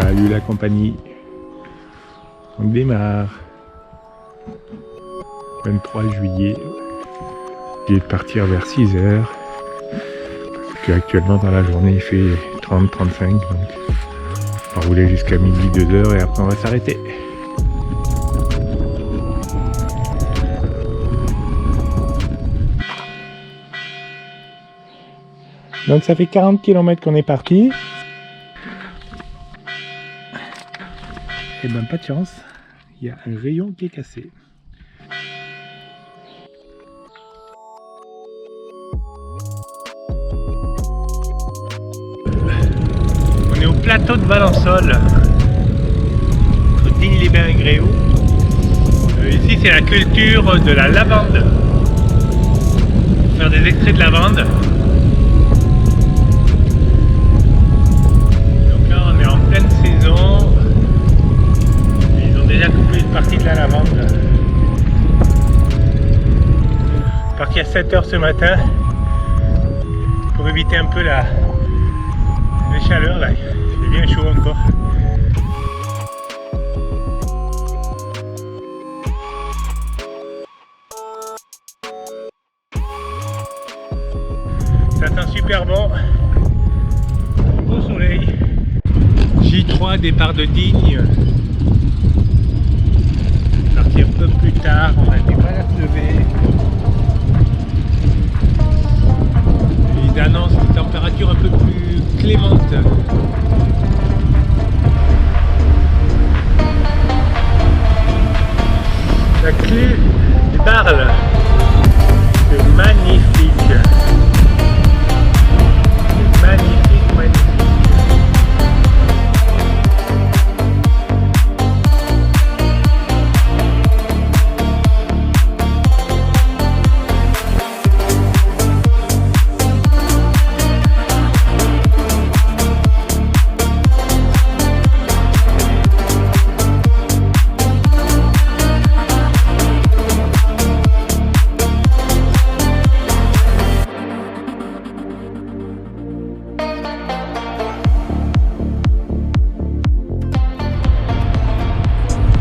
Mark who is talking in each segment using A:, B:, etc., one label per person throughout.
A: Salut la compagnie. On démarre. 23 juillet. J'ai de partir vers 6h. Parce qu'actuellement dans la journée il fait 30-35. Donc on va rouler jusqu'à midi 2h et après on va s'arrêter. Donc ça fait 40 km qu'on est parti. Et ben pas de chance, il y a un rayon qui est cassé. On est au plateau de Valençol, entre Digne-les-Bains et Gréoux. Ici c'est la culture de la lavande. On va faire des extraits de lavande. Donc là on est en pleine saison. Déjà coupé une partie de la lavande. Parti à 7h ce matin pour éviter un peu la chaleur là. C'est bien chaud encore. Ça sent super bon. Beau soleil. J3 départ de Digne. Un peu plus tard, on a du mal à se lever. Ils annoncent une température un peu plus clémente. La clé d'Arles, c'est magnifique. C'est magnifique, magnifique.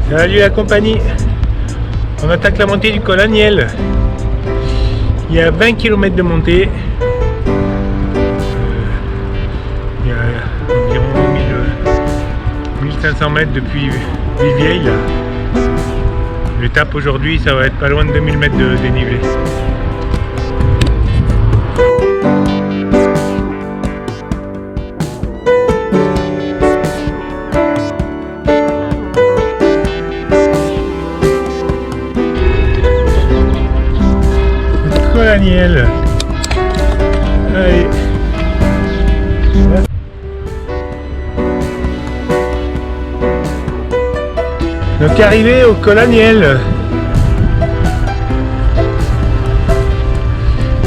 A: Salut la compagnie, on attaque la montée du col Aniel. Il y a 20 km de montée. Il y a environ 1500 mètres depuis Vivieille. L'étape aujourd'hui, ça va être pas loin de 2000 mètres de dénivelé. Daniel. Allez. Donc arrivé au col Aniel.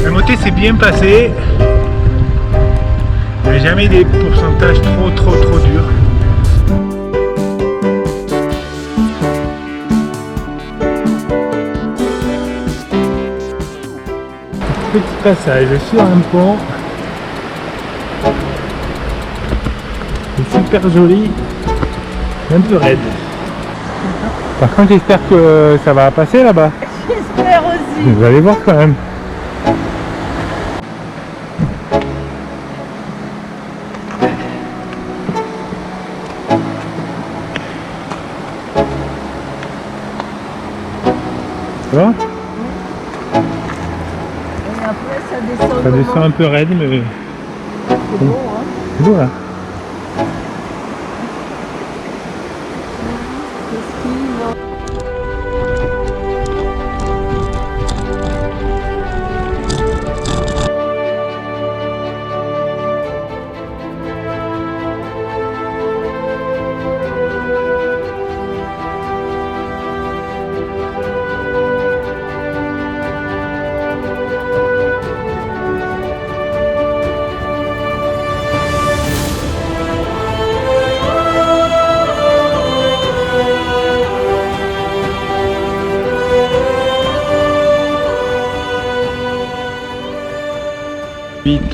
A: La montée s'est bien passée. Il n'y a jamais des pourcentages trop durs. Petit passage sur un pont, c'est super joli, un peu raide. Par contre j'espère que ça va passer là-bas.
B: J'espère aussi.
A: Vous allez voir quand même. Ça va ? Ça descend un peu raide, mais
B: c'est beau, hein.
A: C'est beau là.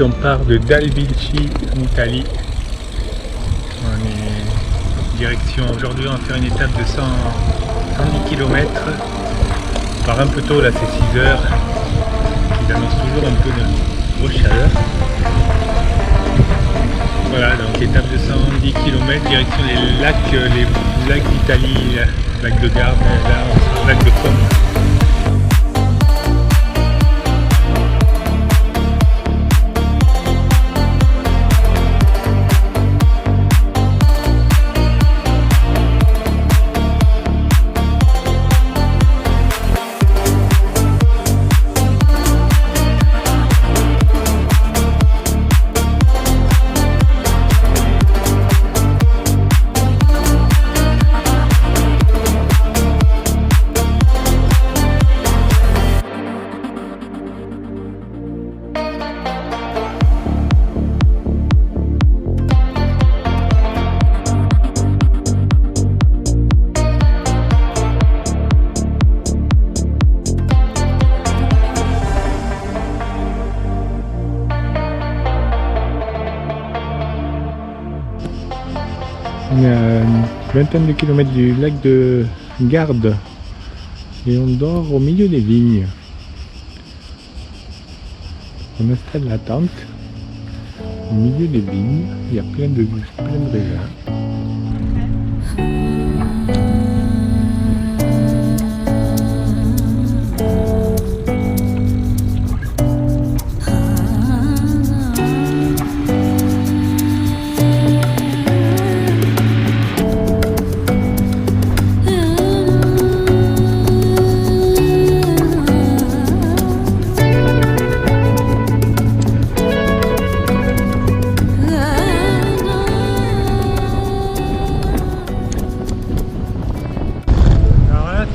A: On part de Dalvinci en Italie. On est Direction, aujourd'hui on va faire une étape de 110 km. On part un peu tôt là, c'est 6 heures. Il annonce toujours un peu de grosse chaleur. Voilà, donc étape de 110 km, direction les lacs d'Italie, lac de Garde, là, lac de Como. On est à une vingtaine de kilomètres du lac de Garde et on dort au milieu des vignes. On installe la tente au milieu des vignes, il y a plein de raisins.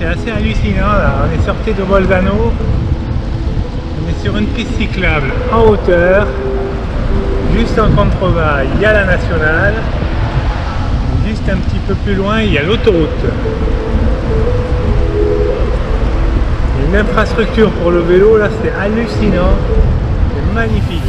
A: C'est assez hallucinant là, on est sorti de Bolzano, on est sur une piste cyclable en hauteur, juste en contrebas il y a la nationale, juste un petit peu plus loin il y a l'autoroute. Une infrastructure pour le vélo là, c'est hallucinant, c'est magnifique.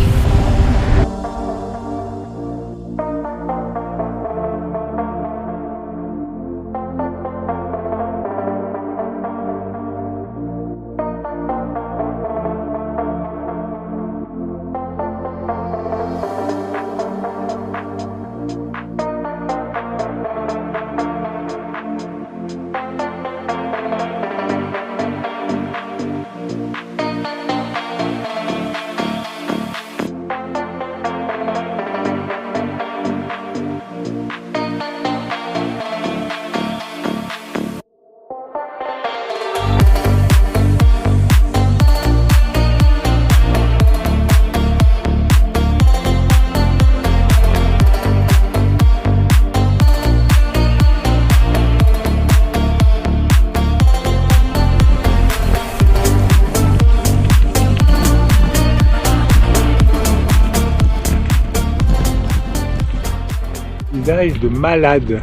A: Paysage de malade,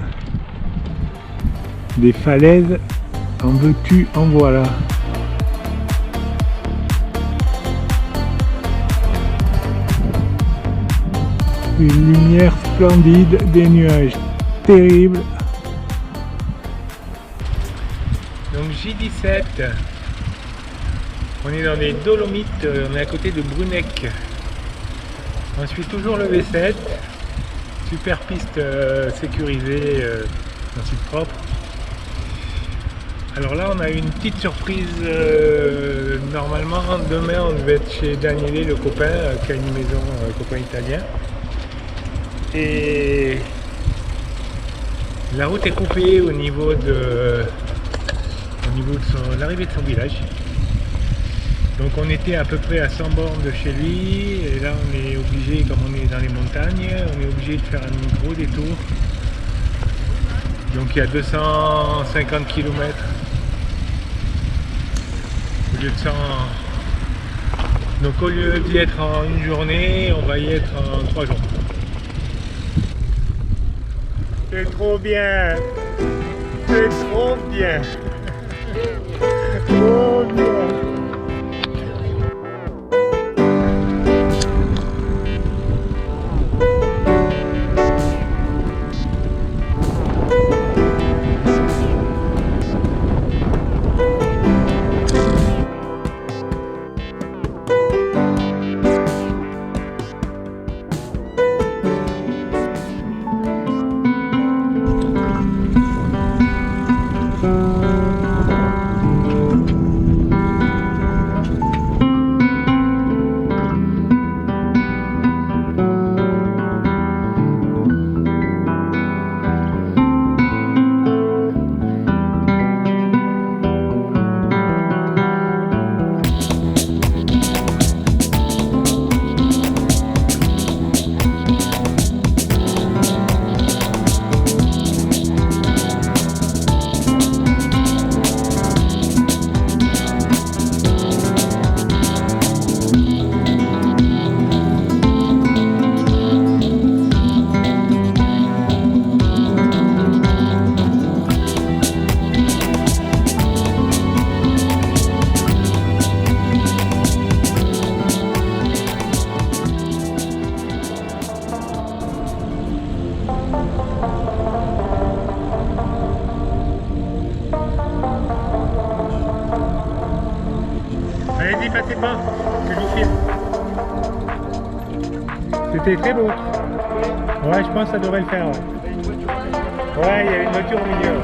A: des falaises, en veux-tu, en voilà. Une lumière splendide, des nuages terribles. Donc J17, on est dans les Dolomites, on est à côté de Brunec. On suit toujours le V7. Super piste sécurisée, en site propre. Alors là on a une petite surprise, normalement demain on devait être chez Daniele, le copain qui a une maison, copain italien. Et la route est coupée au niveau de l'arrivée de son village. Donc on était à peu près à 100 bornes de chez lui, et là on est obligé, comme on est dans les montagnes, on est obligé de faire un gros détour. Donc il y a 250 km au lieu de 100. Donc au lieu d'y être en une journée, on va y être en 3 jours. C'est trop bien! C'est trop bien! Trop bien! main, que je vous filme. C'était très beau. Ouais, je pense que ça devrait le faire. Ouais, il y avait une voiture au milieu.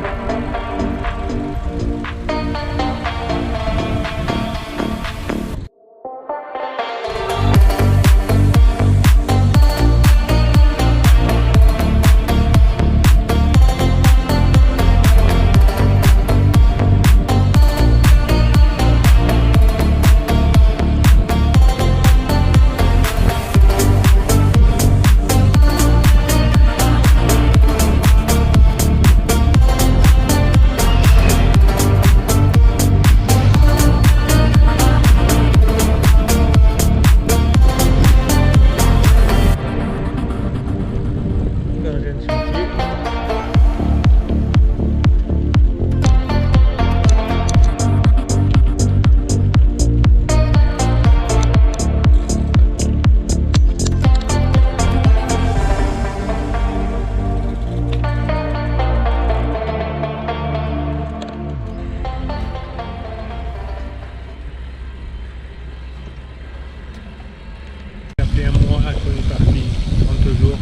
A: Ça fait un mois qu'on est parti, 30 jours,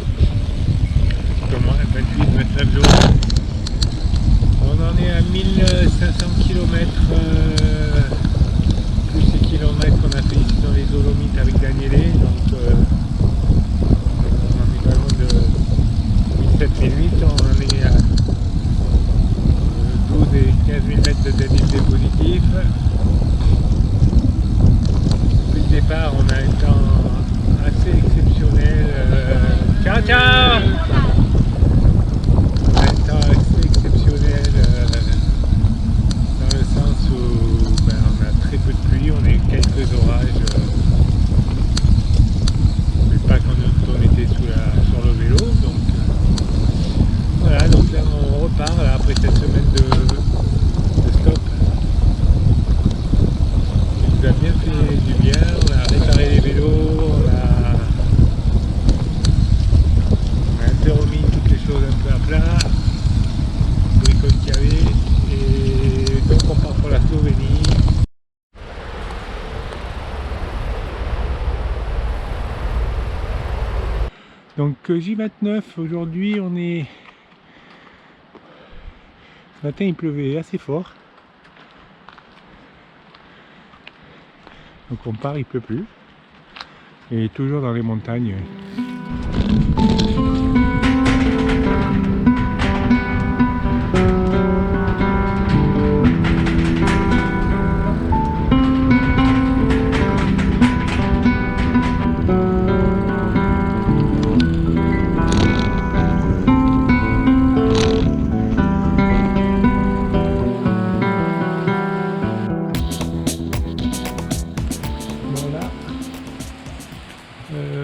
A: comment, 28-29 jours. On en est à 1500 km, plus les kilomètres qu'on a fait ici dans les Dolomites avec Daniele, donc on en est pas loin de 17 008, on en est à 12 et 15 000 mètres de dénivelé positif. Depuis le départ, on a un temps assez exceptionnel. Ciao ciao! On a un temps assez exceptionnel dans le sens où on a très peu de pluie, on a eu quelques orages, mais pas quand on était sur le vélo. Donc voilà, donc là on repart là, après cette semaine de stop. Il nous a bien fait du bien, on a réparé les vélos, on a un peu remis toutes les choses un peu à plat, les bricoles qu'il y avait, et donc on part pour la Slovénie. Donc J29, aujourd'hui on est... Ce matin il pleuvait assez fort. Donc on part, il pleut plus. Et toujours dans les montagnes.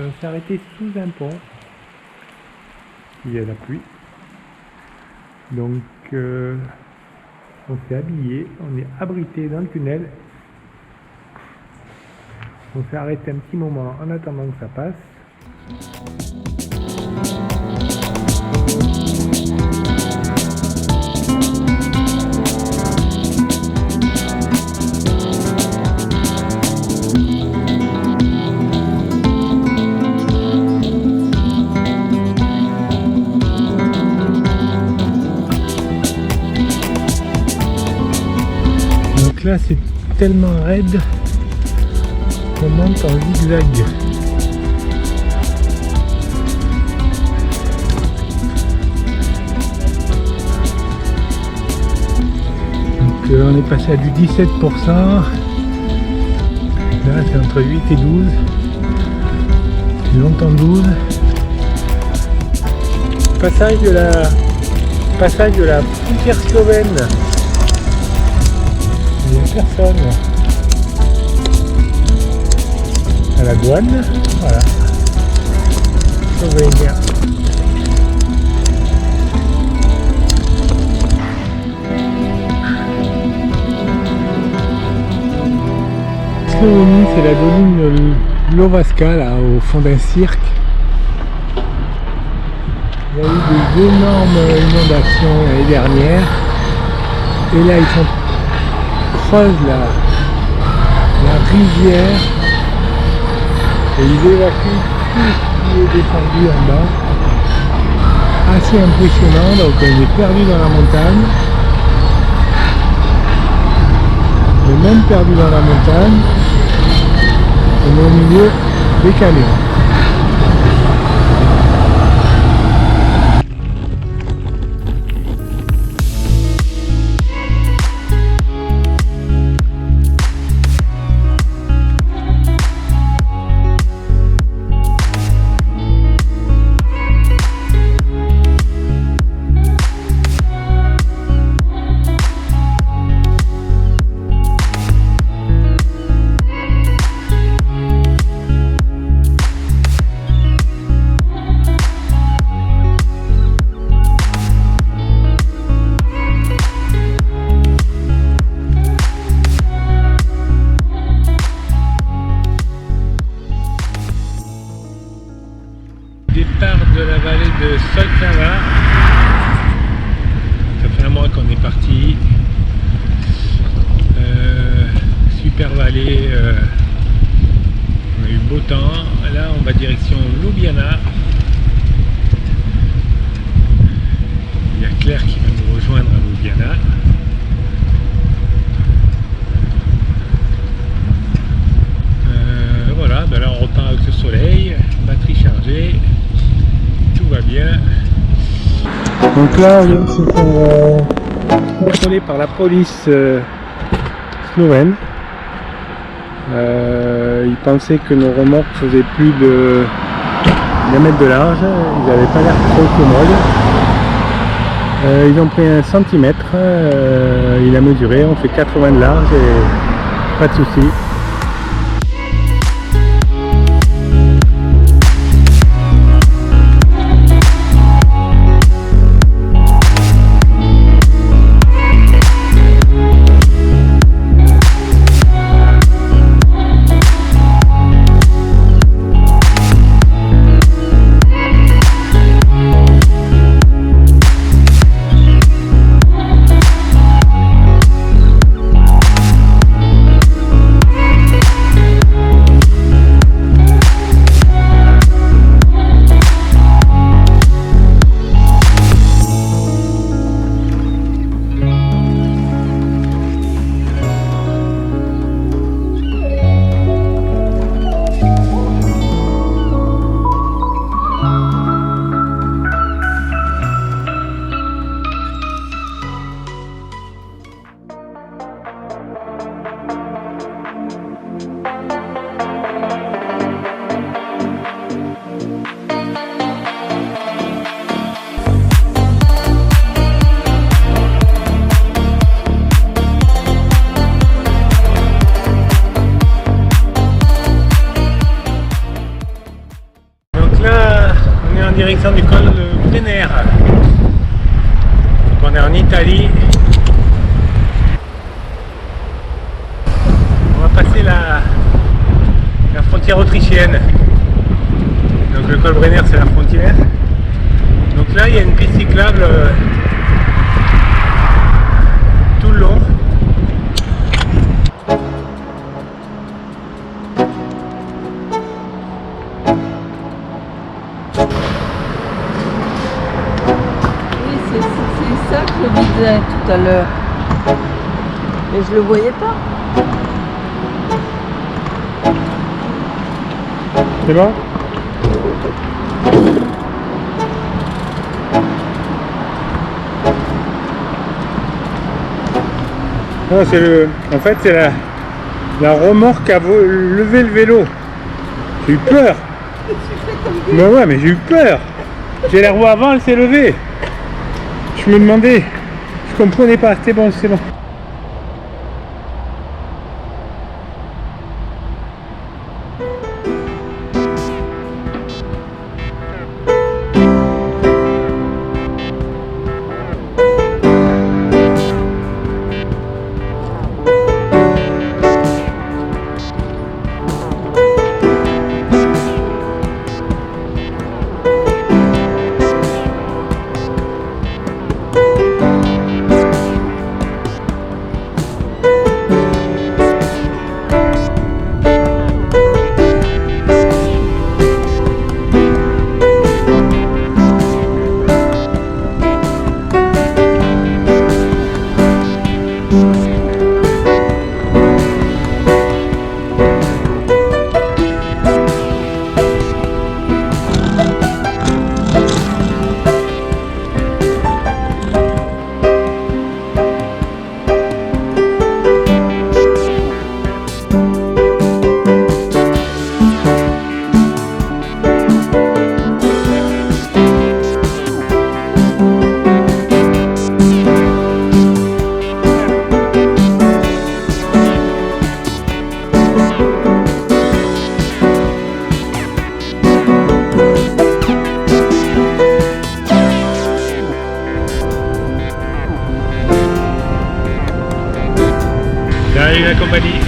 A: On s'est arrêté sous un pont. Il y a la pluie. Donc on s'est habillé, on est abrité dans le tunnel. On s'est arrêté un petit moment en attendant que ça passe. Donc là c'est tellement raide qu'on monte en zigzag. Donc on est passé à du 17%. Là c'est entre 8 et 12. Longtemps 12. Passage de la frontière slovène. Il n'y a personne à la douane, voilà. Slovénie. Slovénie, c'est la doline Lovaska, là, au fond d'un cirque. Il y a eu des énormes inondations l'année dernière. Et là, ils sont creusent là. Il y a un rivière et ils évacuent tout ce qui est descendu en bas. Assez impressionnant, donc on est perdu dans la montagne. On est même perdu dans la montagne. On est au milieu des camions. Départ de la vallée de Solcava. Ça fait un mois qu'on est parti. Super vallée. On a eu beau temps. Là, on va direction Ljubljana. Il y a Claire qui va nous rejoindre à Ljubljana. Voilà, ben là on repart avec le soleil, batterie chargée. Tout va bien. Donc là, on vient de se faire contrôler par la police slovène. Ils pensaient que nos remorques faisaient plus de 1 mètre de large. Ils n'avaient pas l'air trop commodes. Ils ont pris 1 centimètre. Il a mesuré. On fait 80 de large et pas de souci. Direction du col de Brenner. Donc on est en Italie. On va passer la frontière autrichienne. Donc le col Brenner c'est la frontière. Donc là il y a une piste cyclable tout le long.
B: C'est ça que je disais tout à l'heure. Et je le voyais pas.
A: C'est bon? Non, c'est le. En fait, c'est la remorque à lever le vélo. J'ai eu peur. Mais ouais, mais j'ai eu peur. J'ai la roue avant, elle s'est levée. Je me demandais, je comprenais pas. C'est bon, c'est bon. compagnie.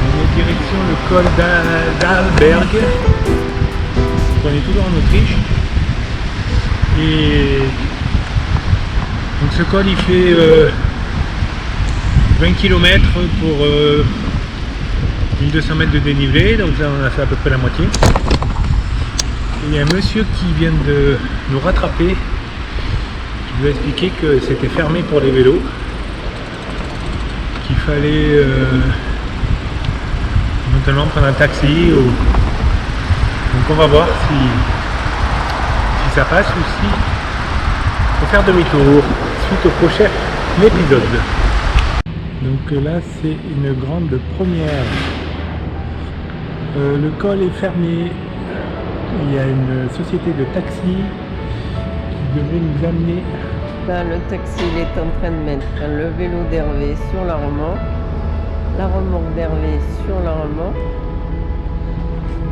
A: On est direction le col d'Arlberg. On est toujours en Autriche. Et donc ce col il fait 20 km pour 1200 mètres de dénivelé, donc là on a fait à peu près la moitié. Et il y a un monsieur qui vient de nous rattraper, qui nous a expliqué que c'était fermé pour les vélos, qu'il fallait éventuellement prendre un taxi. Donc on va voir si ça passe ou si il faut faire demi-tour suite au prochain épisode. Donc là c'est une grande première. Le col est fermé. Il y a une société de taxi qui devrait nous amener.
B: Là, le taxi il est en train de mettre le vélo d'Hervé sur la remorque, la remorque d'Hervé sur la remorque.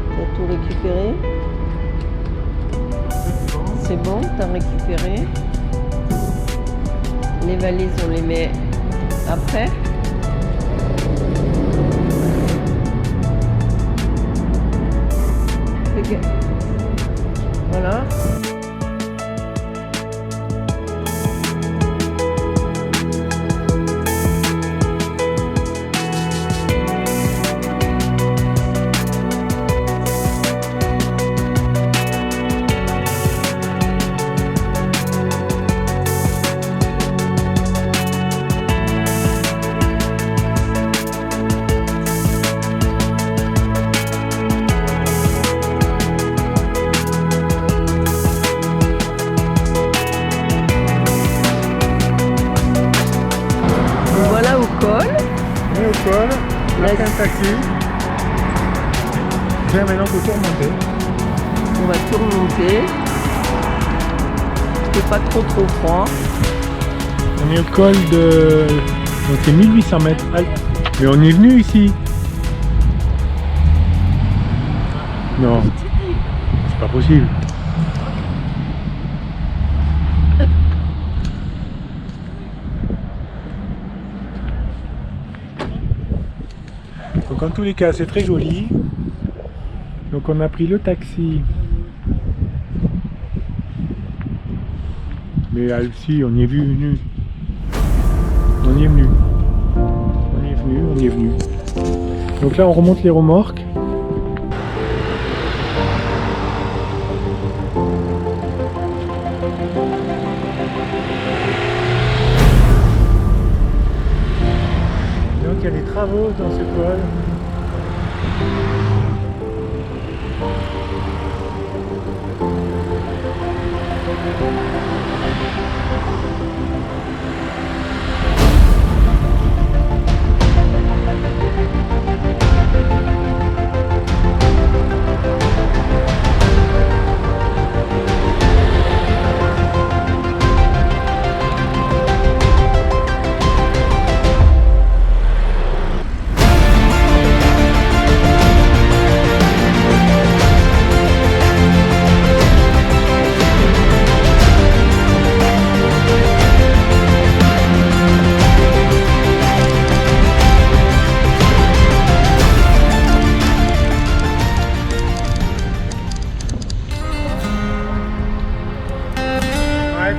B: T'as tout récupéré? C'est bon, t'as récupéré. Les valises on les met après. Voilà.
A: On est au col, on a pris un taxi. Bien, maintenant faut tout remonter.
B: On va tout remonter. C'est pas trop froid.
A: On est au col de... Donc c'est 1800 mètres. Mais on est venu ici. Non, c'est pas possible. Donc en tous les cas c'est très joli. Donc on a pris le taxi. Mais si on y est venu. On y est venu. On y est venu. Donc là on remonte les remorques. Donc il y a des travaux dans ce col.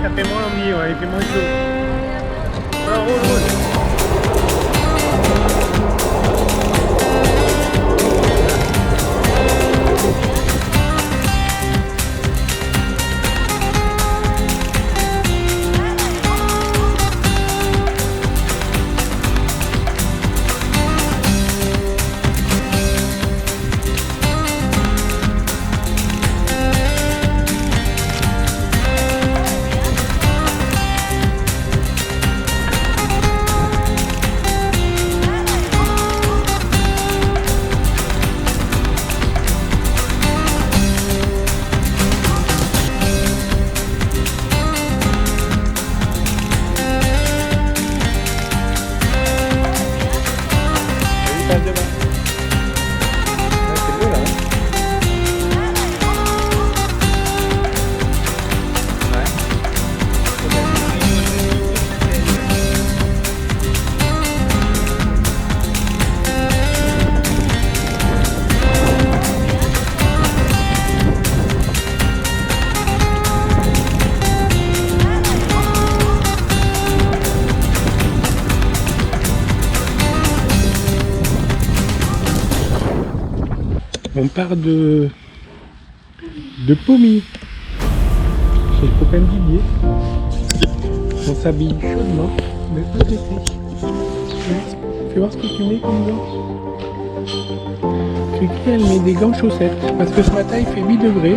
A: Ça fait moins envie, ouais, il fait moins chaud. Alors, roule. On part de Pommy, chez le copain de Didier. On s'habille chaudement, mais pas d'été. Fais voir ce que tu mets comme gants. Cricri, elle met des gants chaussettes, parce que ce matin il fait 8 degrés.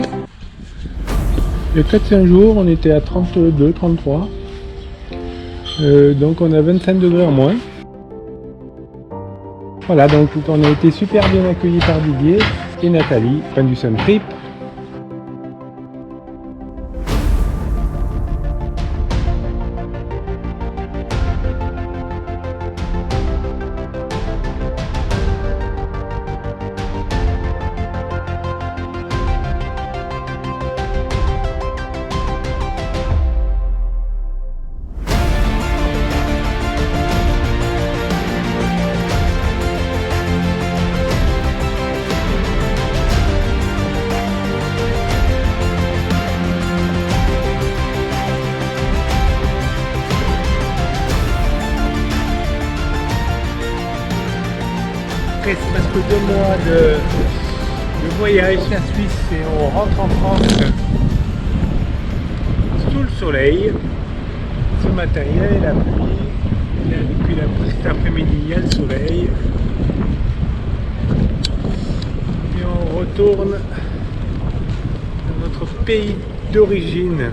A: Il y a 4-5 jours, on était à 32, 33. Donc on a 25 degrés en moins. Voilà, donc on a été super bien accueillis par Didier et Nathalie, fin du Sun Trip. Après presque 2 mois de voyage à Suisse et on rentre en France sous le soleil. Ce matin il y avait la pluie, depuis cet après-midi il y a le soleil. Et on retourne dans notre pays d'origine.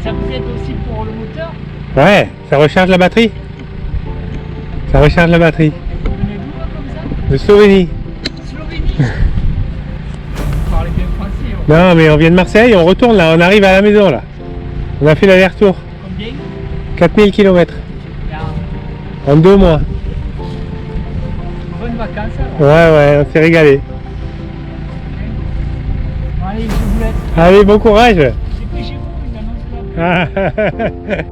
C: Ça vous aide aussi pour le moteur?
A: Ouais, ça recharge la batterie. Ça recharge la batterie.
C: Vous venez d'où comme ça?
A: De Slovénie.
C: Slovénie. Vous parlez bien français.
A: Non, mais on vient de Marseille, on retourne là, on arrive à la maison là. On a fait l'aller-retour.
C: Combien?
A: 4000 km.
C: Bien.
A: En 2 mois.
C: Bonnes vacances alors.
A: Ouais, on s'est régalé.
C: Bon, allez, je vous laisse.
A: Allez, bon courage.
C: J'ai pris chez vous une annonce là.